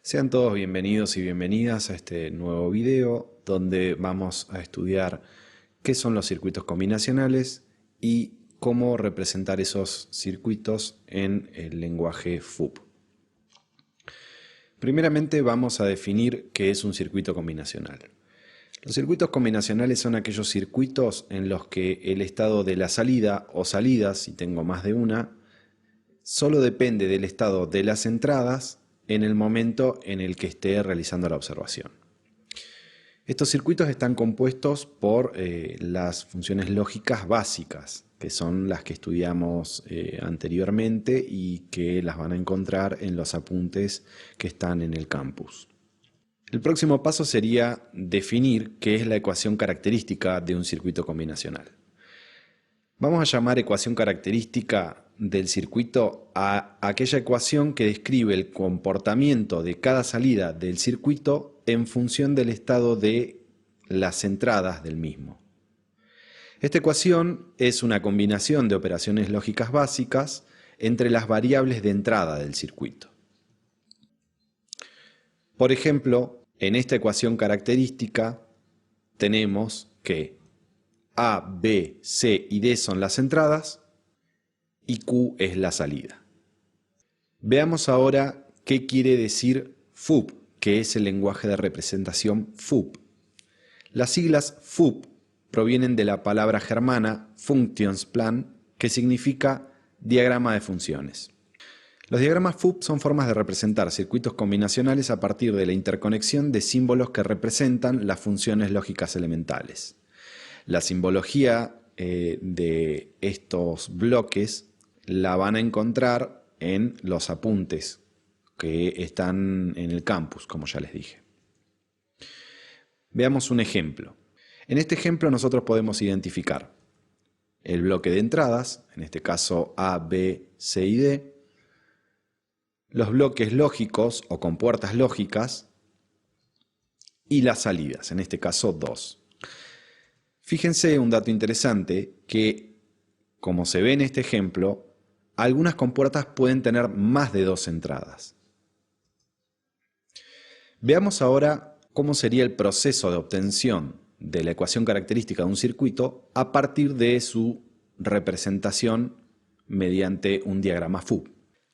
Sean todos bienvenidos y bienvenidas a este nuevo video donde vamos a estudiar qué son los circuitos combinacionales y cómo representar esos circuitos en el lenguaje FUP. Primeramente vamos a definir qué es un circuito combinacional. Los circuitos combinacionales son aquellos circuitos en los que el estado de la salida o salidas, si tengo más de una, solo depende del estado de las entradas en el momento en el que esté realizando la observación. Estos circuitos están compuestos por las funciones lógicas básicas, que son las que estudiamos anteriormente y que las van a encontrar en los apuntes que están en el campus. El próximo paso sería definir qué es la ecuación característica de un circuito combinacional. Vamos a llamar ecuación característica del circuito a aquella ecuación que describe el comportamiento de cada salida del circuito en función del estado de las entradas del mismo. Esta ecuación es una combinación de operaciones lógicas básicas entre las variables de entrada del circuito. Por ejemplo, en esta ecuación característica tenemos que A, B, C y D son las entradas y Q es la salida. Veamos ahora qué quiere decir FUP, que es el lenguaje de representación FUP. Las siglas FUP provienen de la palabra germana Funktionsplan, que significa diagrama de funciones. Los diagramas FUP son formas de representar circuitos combinacionales a partir de la interconexión de símbolos que representan las funciones lógicas elementales. La simbología de estos bloques la van a encontrar en los apuntes que están en el campus, como ya les dije. Veamos un ejemplo. En este ejemplo nosotros podemos identificar el bloque de entradas, en este caso A, B, C y D, los bloques lógicos o compuertas lógicas y las salidas, en este caso 2. Fíjense un dato interesante que, como se ve en este ejemplo, algunas compuertas pueden tener más de 2 entradas. Veamos ahora cómo sería el proceso de obtención de la ecuación característica de un circuito a partir de su representación mediante un diagrama FUP.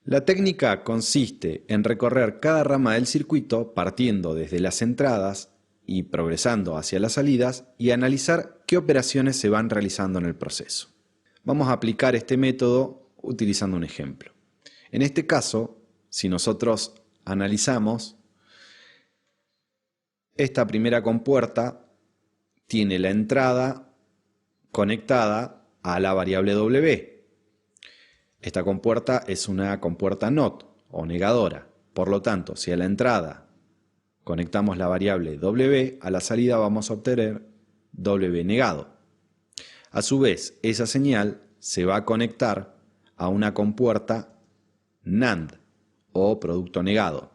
La técnica consiste en recorrer cada rama del circuito partiendo desde las entradas y progresando hacia las salidas y analizar qué operaciones se van realizando en el proceso. Vamos a aplicar este método utilizando un ejemplo. En este caso, si nosotros analizamos, esta primera compuerta tiene la entrada conectada a la variable W. Esta compuerta es una compuerta NOT o negadora. Por lo tanto, si a la entrada conectamos la variable W, a la salida vamos a obtener W negado. A su vez, esa señal se va a conectar a una compuerta NAND o producto negado.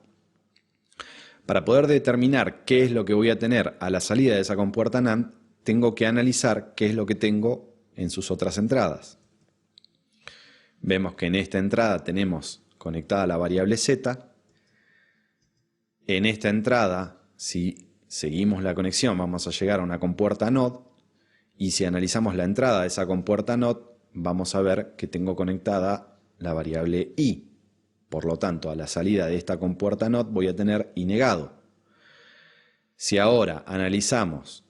Para poder determinar qué es lo que voy a tener a la salida de esa compuerta NAND, tengo que analizar qué es lo que tengo en sus otras entradas. Vemos que en esta entrada tenemos conectada la variable Z. En esta entrada, si seguimos la conexión, vamos a llegar a una compuerta NOT. Y si analizamos la entrada de esa compuerta NOT, vamos a ver que tengo conectada la variable I. Por lo tanto, a la salida de esta compuerta NOT voy a tener I negado. Si ahora analizamos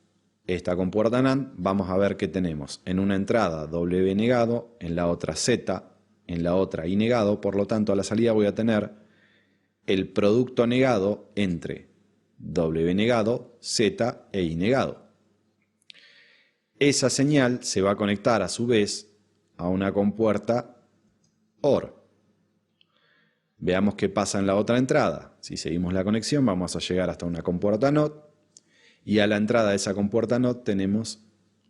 esta compuerta NAND, vamos a ver que tenemos en una entrada W negado, en la otra Z, en la otra I negado. Por lo tanto, a la salida voy a tener el producto negado entre W negado, Z e I negado. Esa señal se va a conectar a su vez a una compuerta OR. Veamos qué pasa en la otra entrada. Si seguimos la conexión vamos a llegar hasta una compuerta NOT y a la entrada de esa compuerta NOT tenemos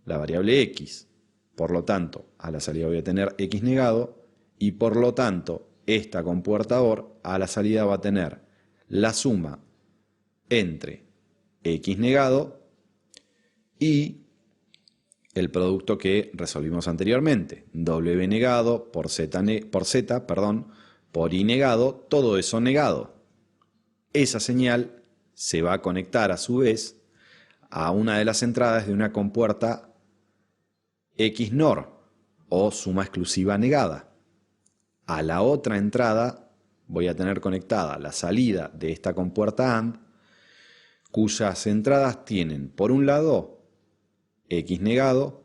la variable X. Por lo tanto, a la salida voy a tener X negado y por lo tanto esta compuerta OR a la salida va a tener la suma entre X negado y el producto que resolvimos anteriormente, W negado por Z, por I negado, todo eso negado. esa señal se va a conectar a su vez a una de las entradas de una compuerta XNOR o suma exclusiva negada. A la otra entrada voy a tener conectada la salida de esta compuerta AND, cuyas entradas tienen por un lado X negado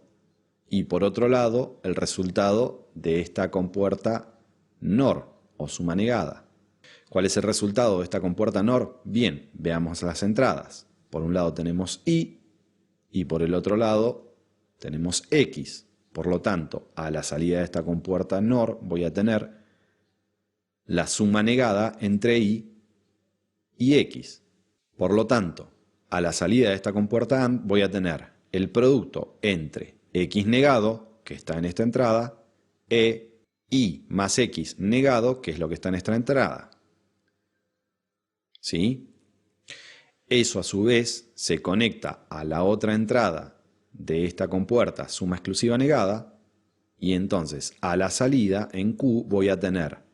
y por otro lado el resultado de esta compuerta NOR o suma negada. ¿Cuál es el resultado de esta compuerta NOR? Bien, veamos las entradas. Por un lado tenemos Y y por el otro lado tenemos X. Por lo tanto, a la salida de esta compuerta NOR voy a tener la suma negada entre Y y X. Por lo tanto, a la salida de esta compuerta AND voy a tener el producto entre X negado, que está en esta entrada, e Y más X negado, que es lo que está en esta entrada. ¿Sí? Eso a su vez se conecta a la otra entrada de esta compuerta suma exclusiva negada y entonces a la salida en Q voy a tener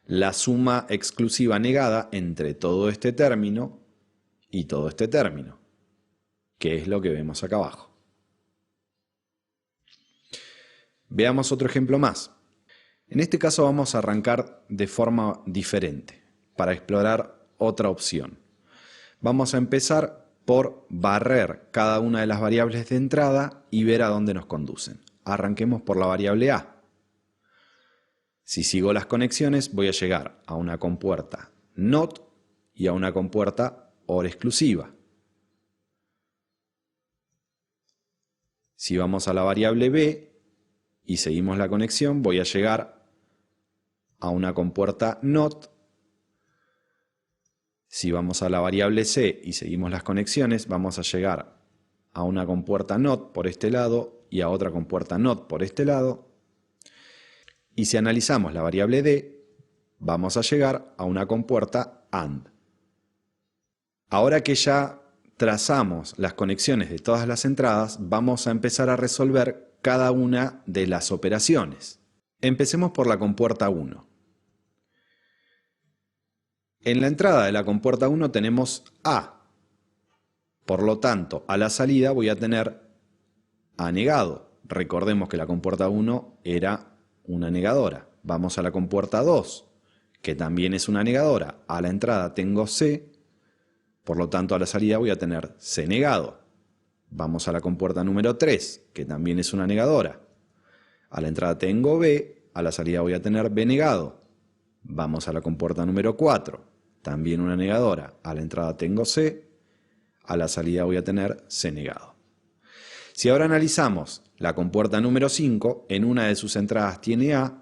la suma exclusiva negada entre todo este término y todo este término, que es lo que vemos acá abajo. Veamos otro ejemplo más. En este caso vamos a arrancar de forma diferente para explorar otra opción. Vamos a empezar por barrer cada una de las variables de entrada y ver a dónde nos conducen. Arranquemos por la variable A. Si sigo las conexiones voy a llegar a una compuerta NOT y a una compuerta OR exclusiva. Si vamos a la variable B y seguimos la conexión voy a llegar a una compuerta NOT. Si vamos a la variable C y seguimos las conexiones, vamos a llegar a una compuerta NOT por este lado y a otra compuerta NOT por este lado. Y si analizamos la variable D, vamos a llegar a una compuerta AND. Ahora que ya trazamos las conexiones de todas las entradas, vamos a empezar a resolver cada una de las operaciones. Empecemos por la compuerta 1. En la entrada de la compuerta 1 tenemos A. Por lo tanto, a la salida voy a tener A negado. Recordemos que la compuerta 1 era una negadora. Vamos a la compuerta 2, que también es una negadora. A la entrada tengo C, por lo tanto a la salida voy a tener C negado. Vamos a la compuerta número 3, que también es una negadora. A la entrada tengo B, a la salida voy a tener B negado. Vamos a la compuerta número 4, también una negadora. A la entrada tengo C, a la salida voy a tener C negado. Si ahora analizamos la compuerta número 5, en una de sus entradas tiene A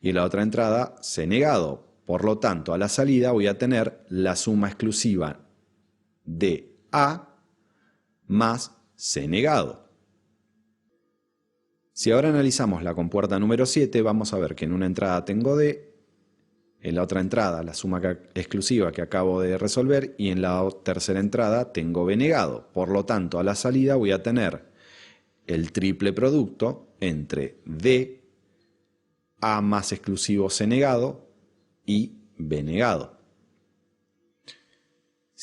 y en la otra entrada C negado. Por lo tanto, a la salida voy a tener la suma exclusiva de A más C negado. Si ahora analizamos la compuerta número 7, vamos a ver que en una entrada tengo D, en la otra entrada la suma exclusiva que acabo de resolver y en la tercera entrada tengo B negado. Por lo tanto, a la salida voy a tener el triple producto entre D, A más exclusivo C negado y B negado.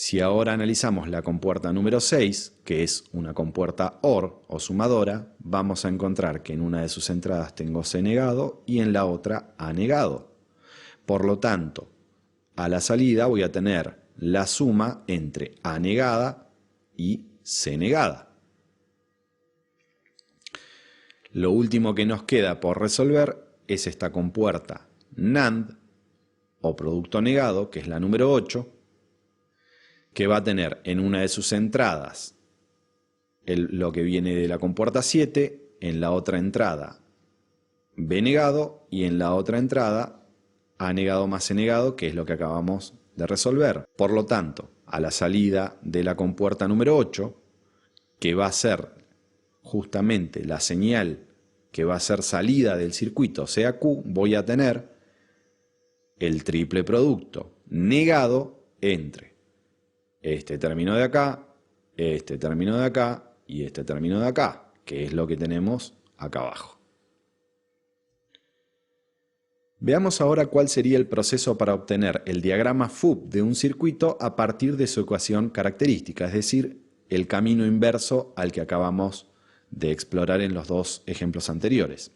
Si ahora analizamos la compuerta número 6, que es una compuerta OR o sumadora, vamos a encontrar que en una de sus entradas tengo C negado y en la otra A negado. Por lo tanto, a la salida voy a tener la suma entre A negada y C negada. Lo último que nos queda por resolver es esta compuerta NAND o producto negado, que es la número 8, que va a tener en una de sus entradas lo que viene de la compuerta 7, en la otra entrada B negado y en la otra entrada A negado más C negado, que es lo que acabamos de resolver. Por lo tanto, a la salida de la compuerta número 8, que va a ser justamente la señal que va a ser salida del circuito, sea Q, voy a tener el triple producto negado entre este término de acá, este término de acá y este término de acá, que es lo que tenemos acá abajo. Veamos ahora cuál sería el proceso para obtener el diagrama FUB de un circuito a partir de su ecuación característica, es decir, el camino inverso al que acabamos de explorar en los dos ejemplos anteriores.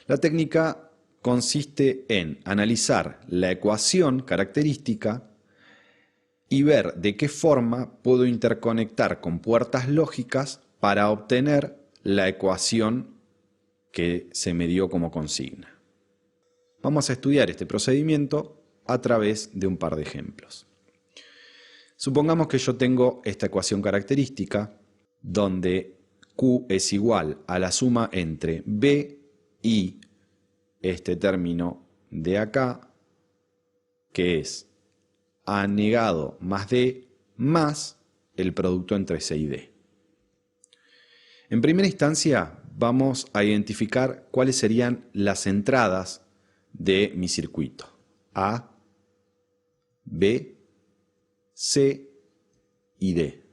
La técnica consiste en analizar la ecuación característica y ver de qué forma puedo interconectar con puertas lógicas para obtener la ecuación que se me dio como consigna. Vamos a estudiar este procedimiento a través de un par de ejemplos. Supongamos que yo tengo esta ecuación característica donde Q es igual a la suma entre B y este término de acá, que es A negado más D más el producto entre C y D. En primera instancia vamos a identificar cuáles serían las entradas de mi circuito. A, B, C y D.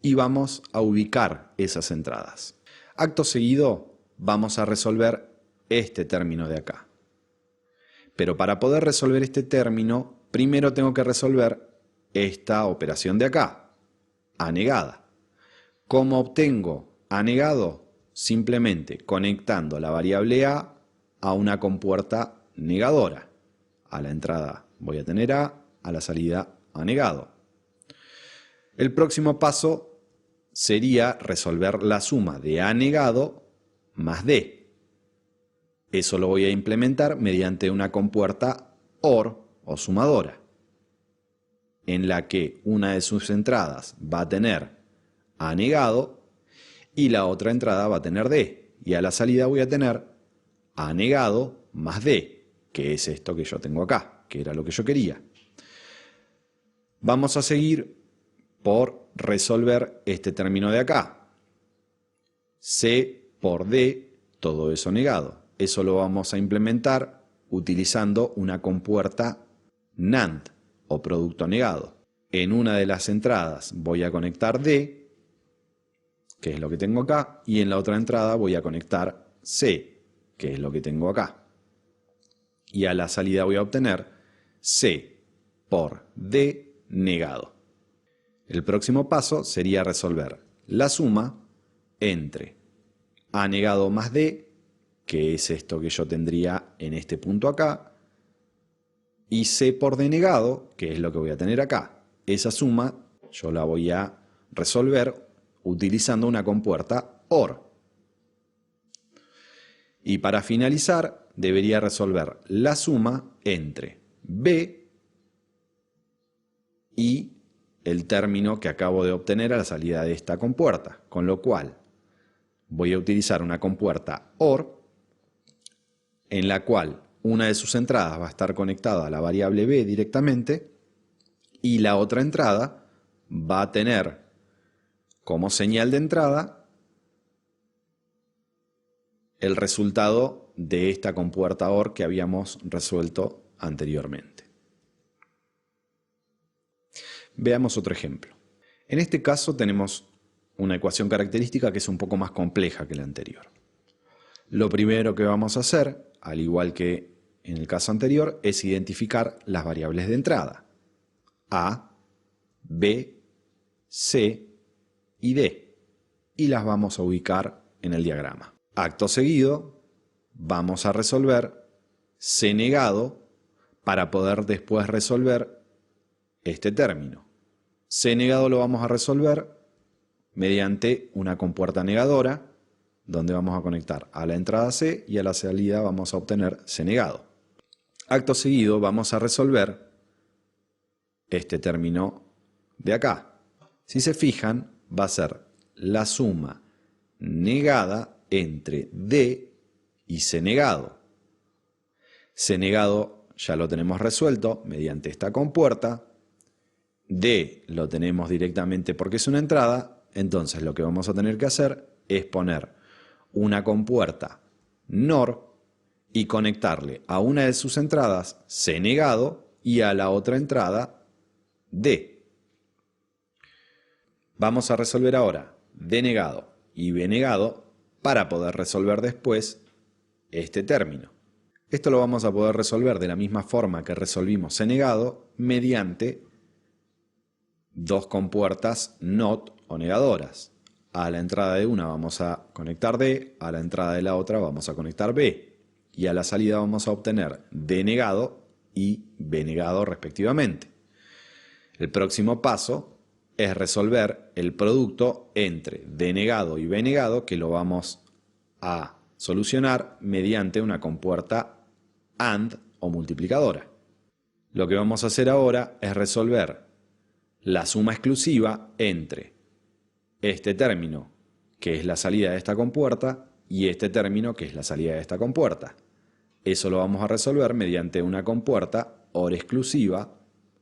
Y vamos a ubicar esas entradas. Acto seguido vamos a resolver este término de acá. Pero para poder resolver este término, primero tengo que resolver esta operación de acá, A negada. ¿Cómo obtengo A negado? Simplemente conectando la variable A una compuerta negadora. A la entrada voy a tener A la salida A negado. El próximo paso sería resolver la suma de A negado más D. Eso lo voy a implementar mediante una compuerta OR o sumadora, en la que una de sus entradas va a tener A negado y la otra entrada va a tener D. Y a la salida voy a tener A negado más D, que es esto que yo tengo acá, que era lo que yo quería. Vamos a seguir por resolver este término de acá. C por D, todo eso negado. Eso lo vamos a implementar utilizando una compuerta NAND o producto negado. En una de las entradas voy a conectar D, que es lo que tengo acá, y en la otra entrada voy a conectar C, que es lo que tengo acá. Y a la salida voy a obtener C por D negado. El próximo paso sería resolver la suma entre A negado más D, que es esto que yo tendría en este punto acá, y C por D negado, que es lo que voy a tener acá. Esa suma yo la voy a resolver utilizando una compuerta OR. Y para finalizar, debería resolver la suma entre B y el término que acabo de obtener a la salida de esta compuerta. Con lo cual, voy a utilizar una compuerta OR, en la cual una de sus entradas va a estar conectada a la variable B directamente, y la otra entrada va a tener como señal de entrada el resultado de esta compuerta OR que habíamos resuelto anteriormente. Veamos otro ejemplo. En este caso tenemos una ecuación característica que es un poco más compleja que la anterior. Lo primero que vamos a hacer, al igual que en el caso anterior, es identificar las variables de entrada. A, B, C y D. Y las vamos a ubicar en el diagrama. Acto seguido, vamos a resolver C negado para poder después resolver este término. C negado lo vamos a resolver mediante una compuerta negadora, donde vamos a conectar a la entrada C y a la salida vamos a obtener C negado. Acto seguido vamos a resolver este término de acá. Si se fijan, va a ser la suma negada entre D y C negado. C negado ya lo tenemos resuelto mediante esta compuerta. D lo tenemos directamente porque es una entrada. Entonces lo que vamos a tener que hacer es poner una compuerta NOR y conectarle a una de sus entradas C negado y a la otra entrada D. Vamos a resolver ahora D negado y B negado para poder resolver después este término. Esto lo vamos a poder resolver de la misma forma que resolvimos C negado mediante dos compuertas NOT o negadoras. A la entrada de una vamos a conectar D, a la entrada de la otra vamos a conectar B. Y a la salida vamos a obtener D negado y B negado respectivamente. El próximo paso es resolver el producto entre D negado y B negado, que lo vamos a solucionar mediante una compuerta AND o multiplicadora. Lo que vamos a hacer ahora es resolver la suma exclusiva entre este término, que es la salida de esta compuerta, y este término, que es la salida de esta compuerta. Eso lo vamos a resolver mediante una compuerta OR exclusiva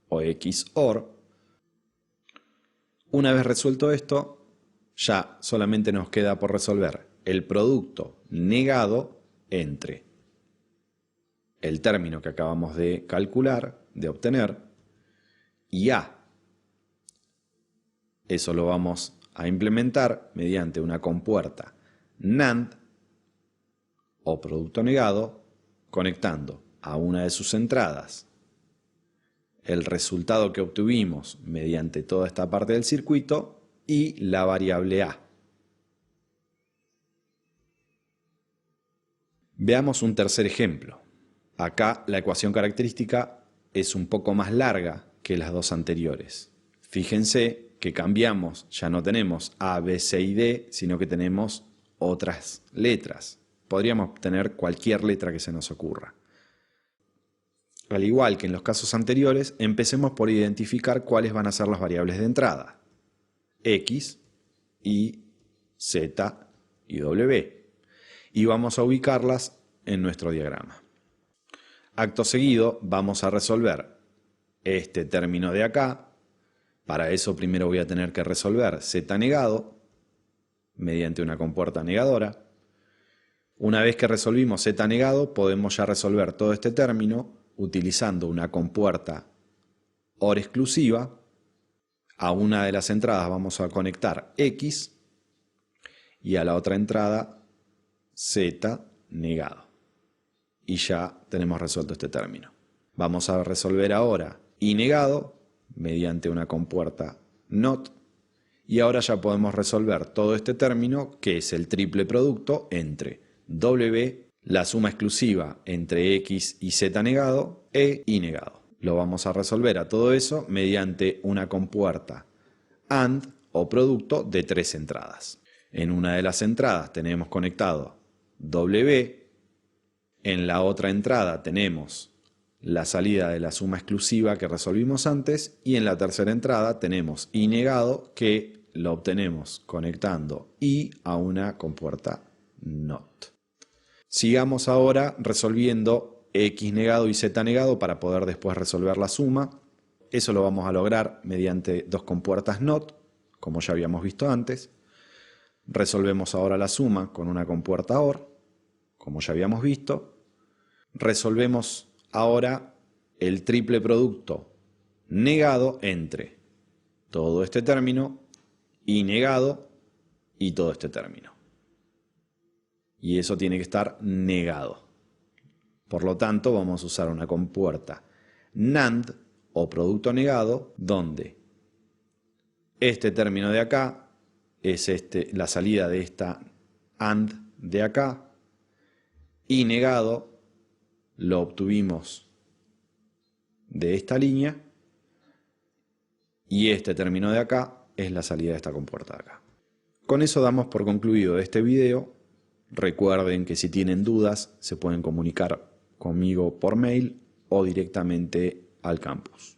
o XOR. Una vez resuelto esto, ya solamente nos queda por resolver el producto negado entre el término que acabamos de calcular, de obtener, y A. Eso lo vamos a implementar mediante una compuerta NAND o producto negado, conectando a una de sus entradas el resultado que obtuvimos mediante toda esta parte del circuito y la variable A. Veamos un tercer ejemplo. Acá la ecuación característica es un poco más larga que las dos anteriores. Fíjense que cambiamos, ya no tenemos A, B, C y D, sino que tenemos otras letras. Podríamos tener cualquier letra que se nos ocurra. Al igual que en los casos anteriores, empecemos por identificar cuáles van a ser las variables de entrada. X, Y, Z y W. Y vamos a ubicarlas en nuestro diagrama. Acto seguido vamos a resolver este término de acá. Para eso primero voy a tener que resolver Z negado mediante una compuerta negadora. Una vez que resolvimos Z negado, podemos ya resolver todo este término utilizando una compuerta OR exclusiva. A una de las entradas vamos a conectar X y a la otra entrada Z negado. Y ya tenemos resuelto este término. Vamos a resolver ahora Y negado mediante una compuerta NOT, y ahora ya podemos resolver todo este término, que es el triple producto entre W, la suma exclusiva entre X y Z negado, e Y negado. Lo vamos a resolver a todo eso mediante una compuerta AND o producto de tres entradas. En una de las entradas tenemos conectado W, en la otra entrada tenemos la salida de la suma exclusiva que resolvimos antes, y en la tercera entrada tenemos Y negado, que lo obtenemos conectando Y a una compuerta NOT. Sigamos ahora resolviendo X negado y Z negado para poder después resolver la suma. Eso lo vamos a lograr mediante dos compuertas NOT, como ya habíamos visto antes. Resolvemos ahora la suma con una compuerta OR, como ya habíamos visto. Resolvemos ahora el triple producto negado entre todo este término, Y negado y todo este término. Y eso tiene que estar negado. Por lo tanto, vamos a usar una compuerta NAND o producto negado, donde este término de acá es la salida de esta AND de acá, Y negado lo obtuvimos de esta línea, y este término de acá es la salida de esta compuerta de acá. Con eso damos por concluido este video. Recuerden que si tienen dudas se pueden comunicar conmigo por mail o directamente al campus.